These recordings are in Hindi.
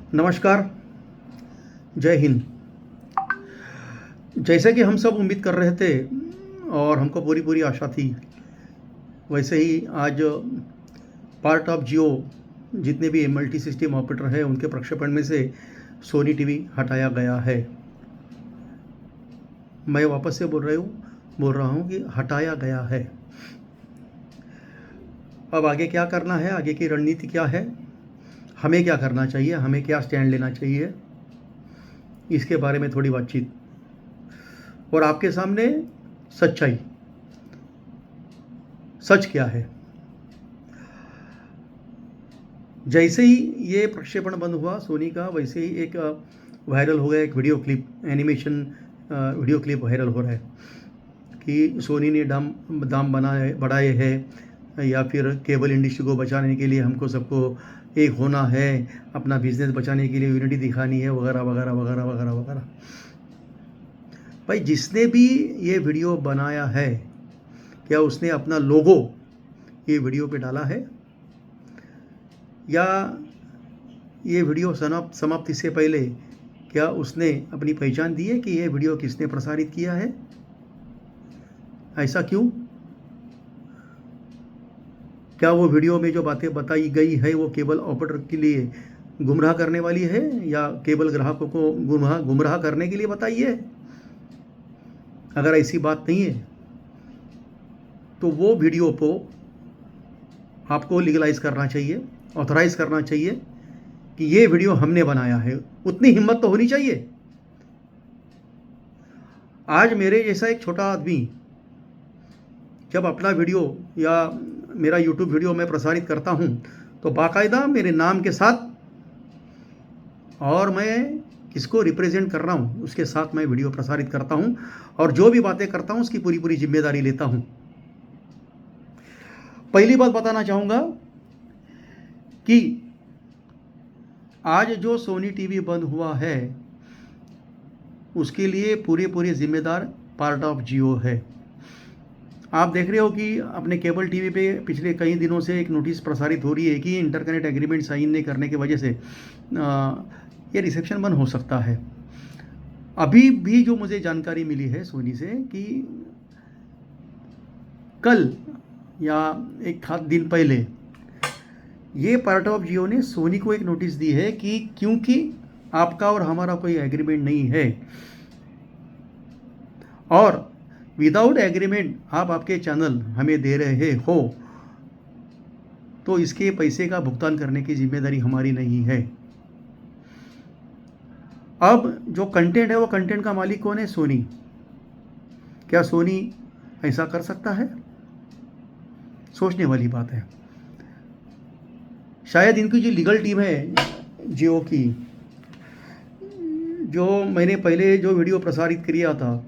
नमस्कार, जय हिंद। जैसे कि हम सब उम्मीद कर रहे थे और हमको पूरी पूरी आशा थी, वैसे ही आज पार्ट ऑफ जियो जितने भी मल्टी सिस्टम ऑपरेटर हैं उनके प्रक्षेपण में से सोनी टीवी हटाया गया है। मैं वापस से बोल रहा हूँ कि हटाया गया है। अब आगे क्या करना है, आगे की रणनीति क्या है, हमें क्या करना चाहिए, हमें क्या स्टैंड लेना चाहिए, इसके बारे में थोड़ी बातचीत और आपके सामने सच्चाई। सच क्या है? जैसे ही ये प्रक्षेपण बंद हुआ सोनी का, वैसे ही एक वायरल हो गया एक video clip, animation video clip viral हो रहा है कि सोनी ने दाम बढ़ाए हैं या फिर केबल इंडस्ट्री को बचाने के लिए हमको सबको एक होना है, अपना बिजनेस बचाने के लिए यूनिटी दिखानी है, वगैरह वगैरह वगैरह वगैरह वगैरह। भाई, जिसने भी ये वीडियो बनाया है, क्या उसने अपना लोगो ये वीडियो पे डाला है, या ये वीडियो समाप्ति से पहले क्या उसने अपनी पहचान दी है कि ये वीडियो किसने प्रसारित किया है? ऐसा क्यों? क्या वो वीडियो में जो बातें बताई गई है वो केबल ऑपरेटर के लिए गुमराह करने वाली है या केबल ग्राहकों को गुमराह करने के लिए बताई है? अगर ऐसी बात नहीं है तो वो वीडियो को आपको लीगलाइज करना चाहिए, ऑथराइज करना चाहिए कि ये वीडियो हमने बनाया है। उतनी हिम्मत तो होनी चाहिए। आज मेरे जैसा एक छोटा आदमी जब अपना वीडियो या मेरा यूट्यूब वीडियो मैं प्रसारित करता हूं तो बाकायदा मेरे नाम के साथ और मैं किसको रिप्रेजेंट कर रहा हूं उसके साथ मैं वीडियो प्रसारित करता हूं और जो भी बातें करता हूं उसकी पूरी पूरी जिम्मेदारी लेता हूं। पहली बात बताना चाहूंगा कि आज जो सोनी टीवी बंद हुआ है उसके लिए पूरे जिम्मेदार पार्ट ऑफ जियो है। आप देख रहे हो कि अपने केबल टीवी पे पिछले कई दिनों से एक नोटिस प्रसारित हो रही है कि इंटरकनेक्ट एग्रीमेंट साइन नहीं करने की वजह से ये रिसेप्शन बंद हो सकता है। अभी भी जो मुझे जानकारी मिली है सोनी से कि कल या एक आध दिन पहले ये पार्ट ऑफ जियो ने सोनी को एक नोटिस दी है कि क्योंकि आपका और हमारा कोई एग्रीमेंट नहीं है और विदाउट एग्रीमेंट आप आपके चैनल हमें दे रहे हो तो इसके पैसे का भुगतान करने की जिम्मेदारी हमारी नहीं है। अब जो कंटेंट है वो कंटेंट का मालिक कौन है? सोनी। क्या सोनी ऐसा कर सकता है? सोचने वाली बात है। शायद इनकी जो लीगल टीम है जियो की, जो मैंने पहले जो वीडियो प्रसारित किया था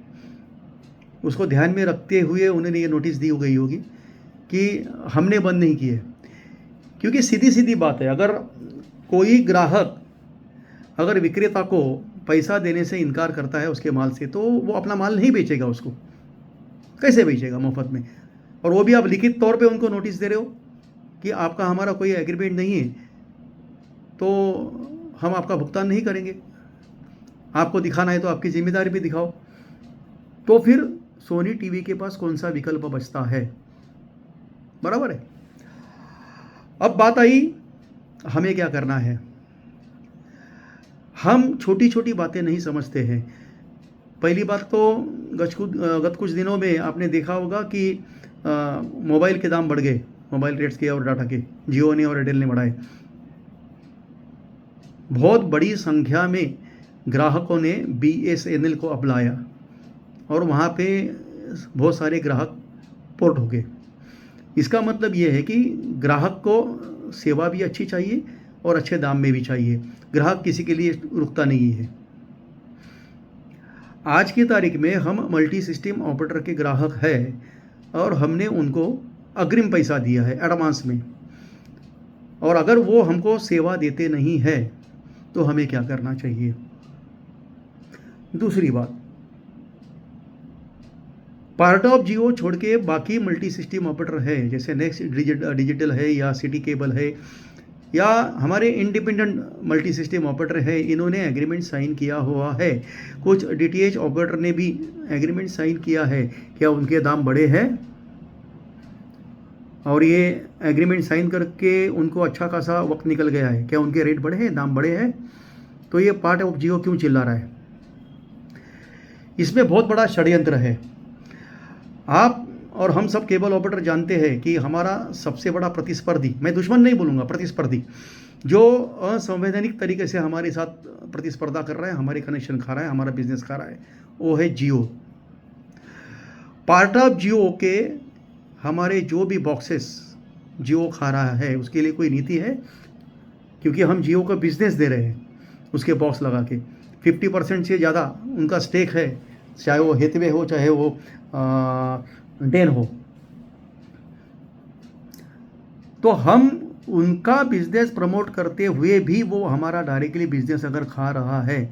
उसको ध्यान में रखते हुए उन्होंने ये नोटिस दी गई होगी कि हमने बंद नहीं किए। क्योंकि सीधी सीधी बात है, अगर कोई ग्राहक अगर विक्रेता को पैसा देने से इनकार करता है उसके माल से तो वो अपना माल नहीं बेचेगा। उसको कैसे बेचेगा मुफ्त में? और वो भी आप लिखित तौर पे उनको नोटिस दे रहे हो कि आपका हमारा कोई एग्रीमेंट नहीं है तो हम आपका भुगतान नहीं करेंगे। आपको दिखाना है तो आपकी जिम्मेदारी भी दिखाओ। तो फिर सोनी टीवी के पास कौन सा विकल्प बचता है? बराबर है। अब बात आई हमें क्या करना है। हम छोटी छोटी बातें नहीं समझते हैं। पहली बात तो गत कुछ दिनों में आपने देखा होगा कि मोबाइल के दाम बढ़ गए, मोबाइल रेट्स के और डाटा के जियो ने और एयरटेल ने बढ़ाए। बहुत बड़ी संख्या में ग्राहकों ने BSNL को अपनाया और वहाँ पे बहुत सारे ग्राहक पोर्ट हो गए। इसका मतलब ये है कि ग्राहक को सेवा भी अच्छी चाहिए और अच्छे दाम में भी चाहिए। ग्राहक किसी के लिए रुकता नहीं है। आज की तारीख में हम मल्टी सिस्टम ऑपरेटर के ग्राहक हैं और हमने उनको अग्रिम पैसा दिया है एडवांस में, और अगर वो हमको सेवा देते नहीं है तो हमें क्या करना चाहिए? दूसरी बात, पार्ट ऑफ जियो छोड़ के बाकी मल्टी सिस्टम ऑपरेटर है जैसे नेक्स्ट डिजिटल है या सिटी केबल है, या हमारे इंडिपेंडेंट मल्टी सिस्टम ऑपरेटर है, इन्होंने एग्रीमेंट साइन किया हुआ है, कुछ डीटीएच ऑपरेटर ने भी एग्रीमेंट साइन किया है, क्या उनके दाम बढ़े हैं? और ये एग्रीमेंट साइन करके उनको अच्छा खासा वक्त निकल गया है, क्या उनके रेट बढ़े हैं, दाम बढ़े हैं? तो ये पार्ट ऑफ जियो क्यों चिल्ला रहा है? इसमें बहुत बड़ा षड्यंत्र है। आप और हम सब केबल ऑपरेटर जानते हैं कि हमारा सबसे बड़ा प्रतिस्पर्धी, मैं दुश्मन नहीं बोलूँगा, प्रतिस्पर्धी जो असंवैधानिक तरीके से हमारे साथ प्रतिस्पर्धा कर रहा है, हमारे कनेक्शन खा रहा है, हमारा बिजनेस खा रहा है, वो है जियो। पार्ट ऑफ जियो के हमारे जो भी बॉक्सेस जियो खा रहा है उसके लिए कोई नीति है? क्योंकि हम जियो का बिजनेस दे रहे हैं उसके बॉक्स लगा के, 50% से ज़्यादा उनका स्टेक है, चाहे वो हेथवे हो चाहे वो डेन हो। तो हम उनका बिजनेस प्रमोट करते हुए भी वो हमारा डायरेक्टली बिजनेस अगर खा रहा है,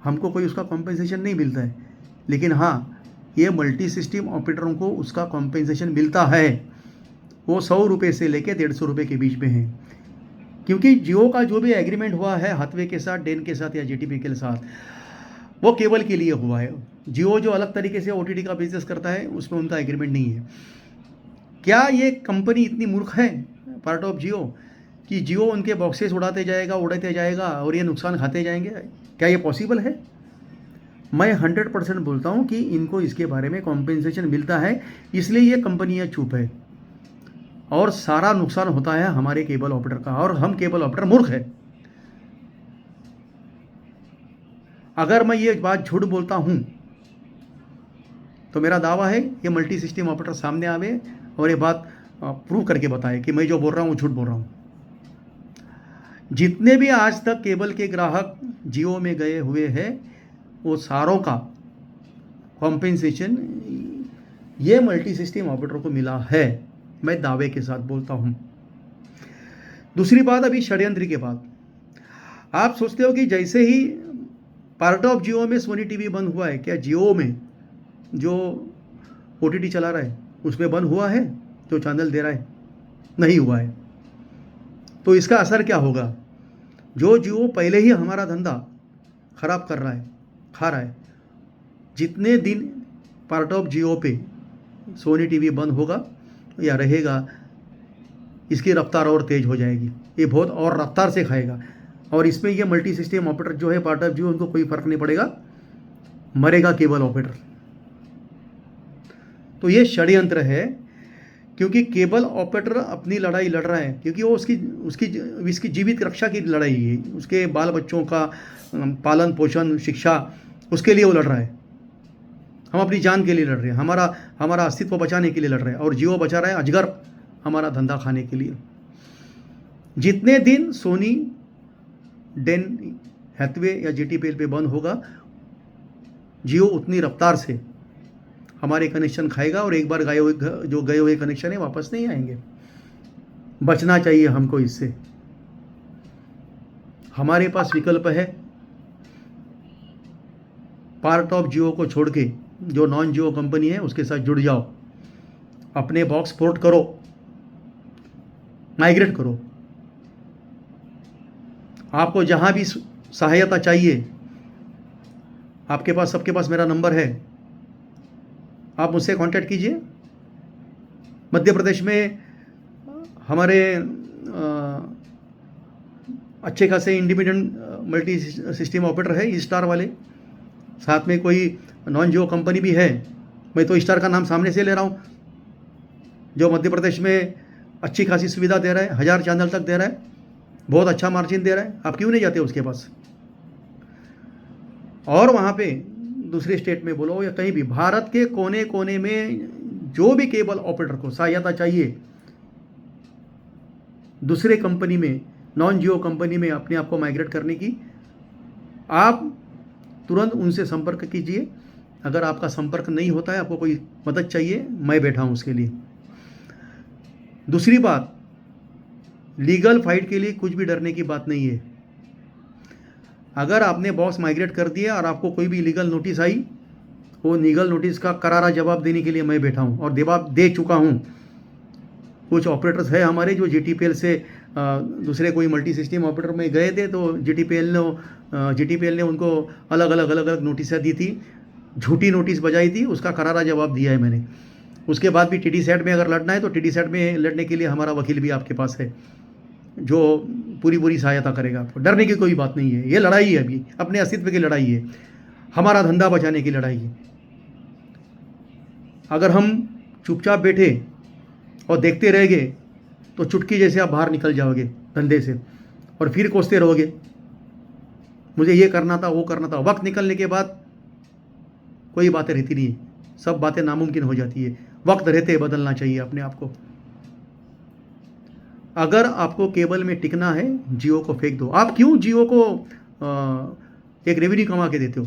हमको कोई उसका कॉम्पेंसेशन नहीं मिलता है। लेकिन हाँ, ये मल्टी सिस्टम ऑपरेटरों को उसका कॉम्पेंसेशन मिलता है, वो 100 रुपये से लेके 150 रुपये के बीच में है। क्योंकि जियो का जो भी एग्रीमेंट हुआ है हाथवे के साथ, डेन के साथ या जीटीपी के साथ, वो केबल के लिए हुआ है। जियो जो अलग तरीके से ओटीटी का बिजनेस करता है उसमें उनका एग्रीमेंट नहीं है। क्या ये कंपनी इतनी मूर्ख है पार्ट ऑफ जियो कि जियो उनके बॉक्सेस उड़ाते जाएगा और ये नुकसान खाते जाएंगे? क्या ये पॉसिबल है? मैं 100% बोलता हूँ कि इनको इसके बारे में कॉम्पेंसेशन मिलता है, इसलिए ये कंपनियाँ चुप है और सारा नुकसान होता है हमारे केबल ऑपरेटर का, और हम केबल ऑपरेटर मूर्ख है। अगर मैं ये बात झूठ बोलता हूँ तो मेरा दावा है ये मल्टी सिस्टम ऑपरेटर सामने आवे और ये बात प्रूव करके बताए कि मैं जो बोल रहा हूँ झूठ बोल रहा हूँ। जितने भी आज तक केबल के ग्राहक जियो में गए हुए हैं वो सारों का कॉम्पेंसेशन ये मल्टी सिस्टम ऑपरेटर को मिला है, मैं दावे के साथ बोलता हूँ। दूसरी बात, अभी षड्यंत्र के बाद आप सोचते हो कि जैसे ही पार्ट ऑफ जियो में सोनी टीवी बंद हुआ है, क्या जियो में जो ओटीटी चला रहा है उसमें बंद हुआ है जो चैनल दे रहा है? नहीं हुआ है। तो इसका असर क्या होगा? जो जियो पहले ही हमारा धंधा खराब कर रहा है, खा रहा है, जितने दिन पार्ट ऑफ जियो पे सोनी टीवी बंद होगा या रहेगा, इसकी रफ्तार और तेज हो जाएगी, ये बहुत और रफ्तार से खाएगा। और इसमें ये मल्टी सिस्टम ऑपरेटर जो है पार्ट ऑफ जियो, उनको कोई फर्क नहीं पड़ेगा, मरेगा केबल ऑपरेटर। तो ये षड्यंत्र है, क्योंकि केबल ऑपरेटर अपनी लड़ाई लड़ रहा है, क्योंकि वो इसकी जीवित रक्षा की लड़ाई है, उसके बाल बच्चों का पालन पोषण शिक्षा, उसके लिए वो लड़ रहा है। हम अपनी जान के लिए लड़ रहे हैं, हमारा अस्तित्व बचाने के लिए लड़ रहे हैं, और जियो बचा रहा है अजगर हमारा धंधा खाने के लिए। जितने दिन सोनी, डेन, हैथवे या जीटीपीएल पे बंद होगा, जियो उतनी रफ्तार से हमारे कनेक्शन खाएगा, और एक बार गए हुए कनेक्शन है वापस नहीं आएंगे। बचना चाहिए हमको इससे। हमारे पास विकल्प है, पार्ट ऑफ जियो को छोड़ के जो नॉन जियो कंपनी है उसके साथ जुड़ जाओ, अपने बॉक्स पोर्ट करो, माइग्रेट करो। आपको जहां भी सहायता चाहिए, आपके पास, सबके पास मेरा नंबर है, आप मुझसे कांटेक्ट कीजिए। मध्य प्रदेश में हमारे अच्छे खासे इंडिपेंडेंट मल्टी सिस्टम ऑपरेटर है, स्टार वाले, साथ में कोई नॉन जियो कंपनी भी है। मैं तो स्टार का नाम सामने से ले रहा हूँ, जो मध्य प्रदेश में अच्छी खासी सुविधा दे रहा है, 1000 चैनल तक दे रहा है, बहुत अच्छा मार्जिन दे रहा है। आप क्यों नहीं जाते उसके पास? और वहाँ पे दूसरे स्टेट में बोलो या कहीं भी, भारत के कोने कोने में जो भी केबल ऑपरेटर को सहायता चाहिए दूसरे कंपनी में, नॉन जियो कंपनी में अपने आप को माइग्रेट करने की, आप तुरंत उनसे संपर्क कीजिए। अगर आपका संपर्क नहीं होता है, आपको कोई मदद चाहिए, मैं बैठा हूँ उसके लिए। दूसरी बात, लीगल फाइट के लिए कुछ भी डरने की बात नहीं है। अगर आपने बॉक्स माइग्रेट कर दिया और आपको कोई भी लीगल नोटिस आई, वो लीगल नोटिस का करारा जवाब देने के लिए मैं बैठा हूँ और जवाब दे चुका हूँ। कुछ ऑपरेटर्स है हमारे जो जीटीपीएल से दूसरे कोई मल्टी सिस्टम ऑपरेटर में गए थे, तो जीटीपीएल ने उनको अलग अलग नोटिस दी थी, झूठी नोटिस बजाई थी, उसका करारा जवाब दिया है मैंने। उसके बाद भी टीडी सेट में अगर लड़ना है तो टीडी सेट में लड़ने के लिए हमारा वकील भी आपके पास है, जो पूरी सहायता करेगा आपको। डरने की कोई बात नहीं है, ये लड़ाई है, अभी अपने अस्तित्व की लड़ाई है, हमारा धंधा बचाने की लड़ाई है। अगर हम चुपचाप बैठे और देखते रह गए तो चुटकी जैसे आप बाहर निकल जाओगे धंधे से, और फिर कोसते रहोगे मुझे ये करना था, वो करना था। वक्त निकलने के बाद कोई बातें रहती नहीं है, सब बातें नामुमकिन हो जाती है। वक्त रहते बदलना चाहिए अपने आप को। अगर आपको केबल में टिकना है, जियो को फेंक दो। आप क्यों जियो को एक रेवेन्यू कमा के देते हो?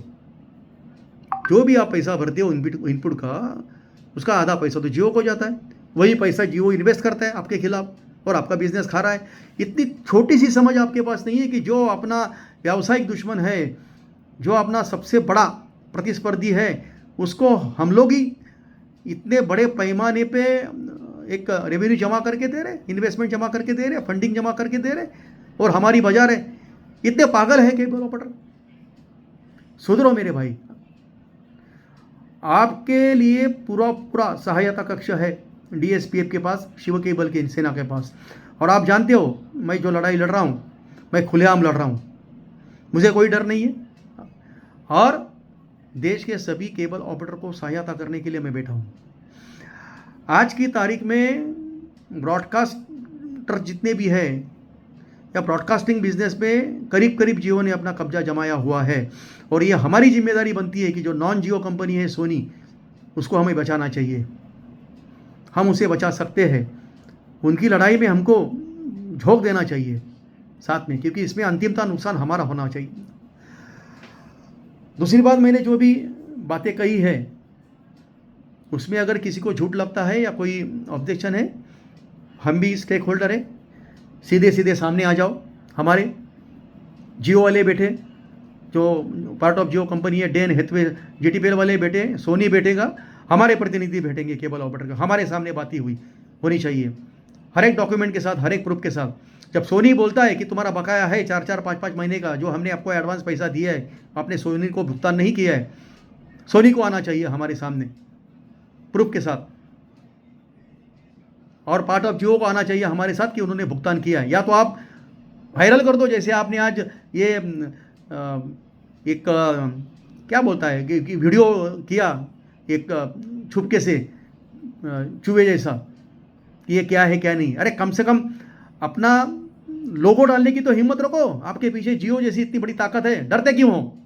जो भी आप पैसा भरते हो इनपुट का, उसका आधा पैसा तो जियो को जाता है, वही पैसा जियो इन्वेस्ट करता है आपके खिलाफ और आपका बिजनेस खा रहा है। इतनी छोटी सी समझ आपके पास नहीं है कि जो अपना व्यावसायिक दुश्मन है, जो अपना सबसे बड़ा प्रतिस्पर्धी है, उसको हम लोग ही इतने बड़े पैमाने पे एक रेवेन्यू जमा करके दे रहे, इन्वेस्टमेंट जमा करके दे रहे, फंडिंग जमा करके दे रहे, और हमारी बाजार है। इतने पागल है केबल ऑपरेटर। सुधरो मेरे भाई, आपके लिए पूरा सहायता कक्ष है डीएसपीएफ के पास, शिव केबल के सेना के पास। और आप जानते हो मैं जो लड़ाई लड़ रहा हूँ, मैं खुलेआम लड़ रहा हूँ, मुझे कोई डर नहीं है। और देश के सभी केबल ऑपरेटर को सहायता करने के लिए मैं बैठा हूँ। आज की तारीख में ब्रॉडकास्टर जितने भी हैं या ब्रॉडकास्टिंग बिजनेस में करीब जियो ने अपना कब्जा जमाया हुआ है, और ये हमारी जिम्मेदारी बनती है कि जो नॉन जियो कंपनी है सोनी, उसको हमें बचाना चाहिए। हम उसे बचा सकते हैं, उनकी लड़ाई में हमको झोंक देना चाहिए साथ में, क्योंकि इसमें अंतिमता नुकसान हमारा होना चाहिए। दूसरी बात, मैंने जो भी बातें कही है उसमें अगर किसी को झूठ लगता है या कोई ऑब्जेक्शन है, हम भी स्टेक होल्डर है, सीधे सामने आ जाओ। हमारे जियो वाले बैठे, जो पार्ट ऑफ जियो कंपनी है, डेन हेथवे जीटीपीएल वाले बैठे, सोनी बैठेगा, हमारे प्रतिनिधि बैठेंगे केबल ऑपरेटर का, हमारे सामने बातें होनी चाहिए हर एक डॉक्यूमेंट के साथ, हर एक प्रूफ के साथ। जब सोनी बोलता है कि तुम्हारा बकाया है 4-4, 5-5 महीने का, जो हमने आपको एडवांस पैसा दिया है, आपने सोनी को भुगतान नहीं किया है, सोनी को आना चाहिए हमारे सामने प्रूफ के साथ, और पार्ट ऑफ जियो को आना चाहिए हमारे साथ कि उन्होंने भुगतान किया है। या तो आप वायरल कर दो, जैसे आपने आज ये एक क्या बोलता है कि वीडियो किया एक छुपके से चूहे जैसा, कि ये क्या है क्या नहीं। अरे कम से कम अपना लोगो डालने की तो हिम्मत रखो। आपके पीछे जियो जैसी इतनी बड़ी ताकत है, डरते क्यों हो?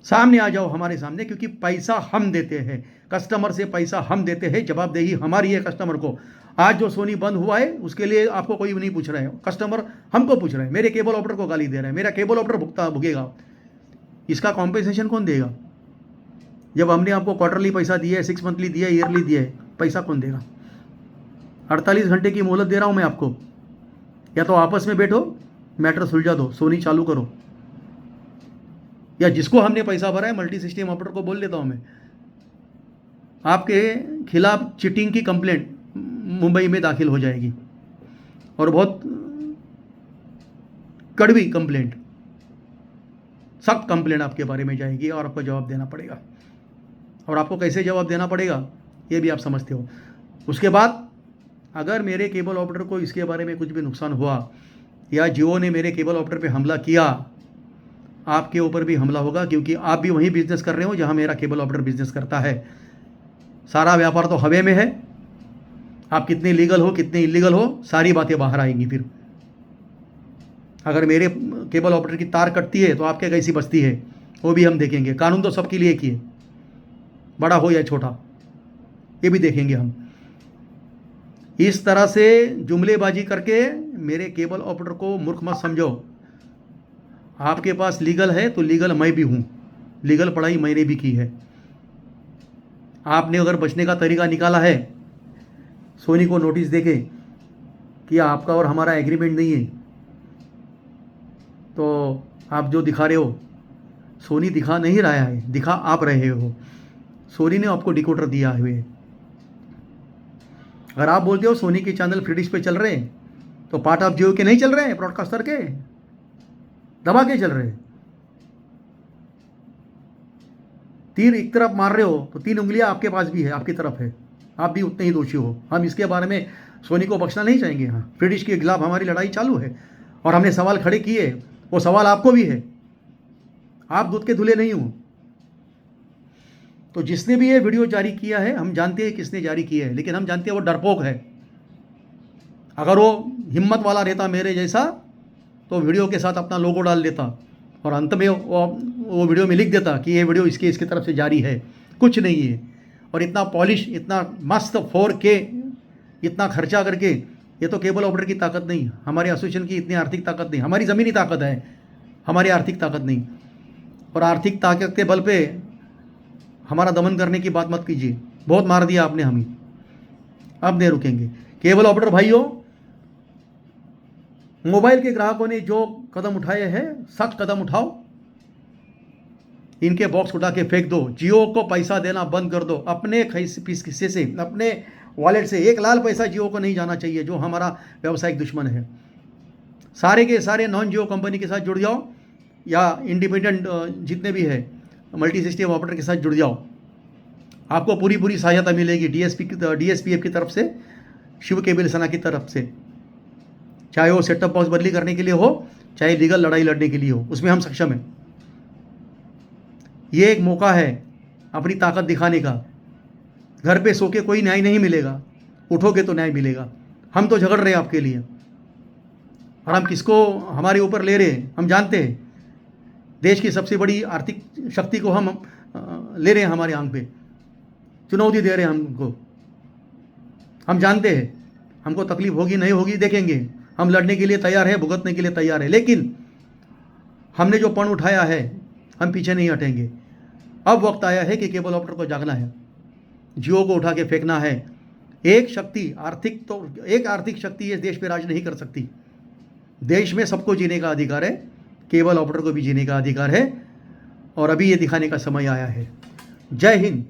सामने आ जाओ हमारे सामने, क्योंकि पैसा हम देते हैं, कस्टमर से पैसा हम देते हैं, जवाबदेही हमारी है कस्टमर को। आज जो सोनी बंद हुआ है उसके लिए आपको कोई नहीं पूछ रहा है, कस्टमर हमको पूछ रहे हैं, मेरे केबल ऑपरेटर को गाली दे रहे हैं, मेरा केबल ऑपरेटर भुगेगा। इसका कॉम्पेंसेशन कौन देगा? जब हमने आपको क्वार्टरली पैसा दिया है, 6 मंथली दिया है, ईयरली दिया है, पैसा कौन देगा? 48 घंटे की मोहलत दे रहा हूं मैं आपको, या तो आपस में बैठो, मैटर सुलझा दो, सोनी चालू करो, या जिसको हमने पैसा भरा है मल्टी सिस्टम ऑपरेटर को बोल देता हूं मैं, आपके खिलाफ चीटिंग की कंप्लेंट मुंबई में दाखिल हो जाएगी, और बहुत कड़वी कंप्लेंट, सख्त कंप्लेंट आपके बारे में जाएगी, और आपको जवाब देना पड़ेगा। और आपको कैसे जवाब देना पड़ेगा ये भी आप समझते हो। उसके बाद अगर मेरे केबल ऑपरेटर को इसके बारे में कुछ भी नुकसान हुआ, या जियो ने मेरे केबल ऑपरेटर पे हमला किया, आपके ऊपर भी हमला होगा, क्योंकि आप भी वहीं बिजनेस कर रहे हो जहां मेरा केबल ऑपरेटर बिजनेस करता है। सारा व्यापार तो हवे में है, आप कितने लीगल हो कितने इलीगल हो, सारी बातें बाहर आएंगी। फिर अगर मेरे केबल ऑपरेटर की तार कटती है तो आपके कैसी बचती है वो भी हम देखेंगे। कानून तो सबके लिए किए, बड़ा हो या छोटा, ये भी देखेंगे हम। इस तरह से जुमलेबाजी करके मेरे केबल ऑपरेटर को मूर्ख मत समझो। आपके पास लीगल है तो लीगल मैं भी हूँ, लीगल पढ़ाई मैंने भी की है। आपने अगर बचने का तरीका निकाला है सोनी को नोटिस देके कि आपका और हमारा एग्रीमेंट नहीं है, तो आप जो दिखा रहे हो, सोनी दिखा नहीं रहा है, दिखा आप रहे हो। सोनी ने आपको डिकोडर दिया हुए, अगर आप बोलते हो सोनी के चैनल फ्री डिश पे चल रहे हैं, तो पार्ट ऑफ जियो के नहीं चल रहे हैं, ब्रॉडकास्टर के दबा के चल रहे हैं। तीर एक तरफ मार रहे हो तो 3 उंगलियां आपके पास भी है, आपकी तरफ है, आप भी उतने ही दोषी हो। हम इसके बारे में सोनी को बख्शना नहीं चाहेंगे। हाँ, फ्री डिश के खिलाफ हमारी लड़ाई चालू है और हमने सवाल खड़े किए, वो सवाल आपको भी है, आप दूध के धुले नहीं हो। तो जिसने भी ये वीडियो जारी किया है, हम जानते हैं किसने जारी किया है, लेकिन हम जानते हैं वो डरपोक है। अगर वो हिम्मत वाला रहता मेरे जैसा, तो वीडियो के साथ अपना लोगो डाल देता और अंत में वो वीडियो में लिख देता कि ये वीडियो इसके तरफ से जारी है। कुछ नहीं है। और इतना पॉलिश, इतना मस्त 4K, इतना खर्चा करके, ये तो केबल ऑपरेटर की ताकत नहीं, हमारे एसोसिएशन की इतनी आर्थिक ताकत नहीं, हमारी ज़मीनी ताकत है, हमारी आर्थिक ताकत नहीं। और आर्थिक ताकत के बल पे हमारा दमन करने की बात मत कीजिए। बहुत मार दिया आपने हमें, अब नहीं रुकेंगे। केबल ऑपरेटर भाइयों, मोबाइल के ग्राहकों ने जो कदम उठाए हैं, सख्त कदम उठाओ, इनके बॉक्स उठा के फेंक दो। जियो को पैसा देना बंद कर दो। अपने हिस्से से, अपने वॉलेट से 1 लाल पैसा जियो को नहीं जाना चाहिए, जो हमारा व्यावसायिक दुश्मन है। सारे के सारे नॉन जियो कंपनी के साथ जुड़ जाओ, या इंडिपेंडेंट जितने भी है मल्टी सिस्टम ऑपरेटर के साथ जुड़ जाओ। आपको पूरी सहायता मिलेगी DSPF की तरफ से, शिव केबल सेना की तरफ से, चाहे वो सेटअप बॉक्स बदली करने के लिए हो, चाहे लीगल लड़ाई लड़ने के लिए हो, उसमें हम सक्षम हैं। ये एक मौका है अपनी ताकत दिखाने का। घर पे सो के कोई न्याय नहीं मिलेगा, उठोगे तो न्याय मिलेगा। हम तो झगड़ रहे हैं आपके लिए, और हम किसको हमारे ऊपर ले रहे हैं हम जानते हैं। देश की सबसे बड़ी आर्थिक शक्ति को हम ले रहे हैं हमारे आंख पे, चुनौती दे रहे हैं हमको। हम जानते हैं हमको तकलीफ होगी नहीं होगी देखेंगे, हम लड़ने के लिए तैयार है, भुगतने के लिए तैयार है, लेकिन हमने जो पण उठाया है हम पीछे नहीं हटेंगे। अब वक्त आया है कि केबल ऑपरेटर को जागना है, जियो को उठा के फेंकना है। एक आर्थिक शक्ति इस देश पे राज नहीं कर सकती। देश में सबको जीने का अधिकार है, केबल ऑपरेटर को भी जीने का अधिकार है, और अभी ये दिखाने का समय आया है। जय हिंद।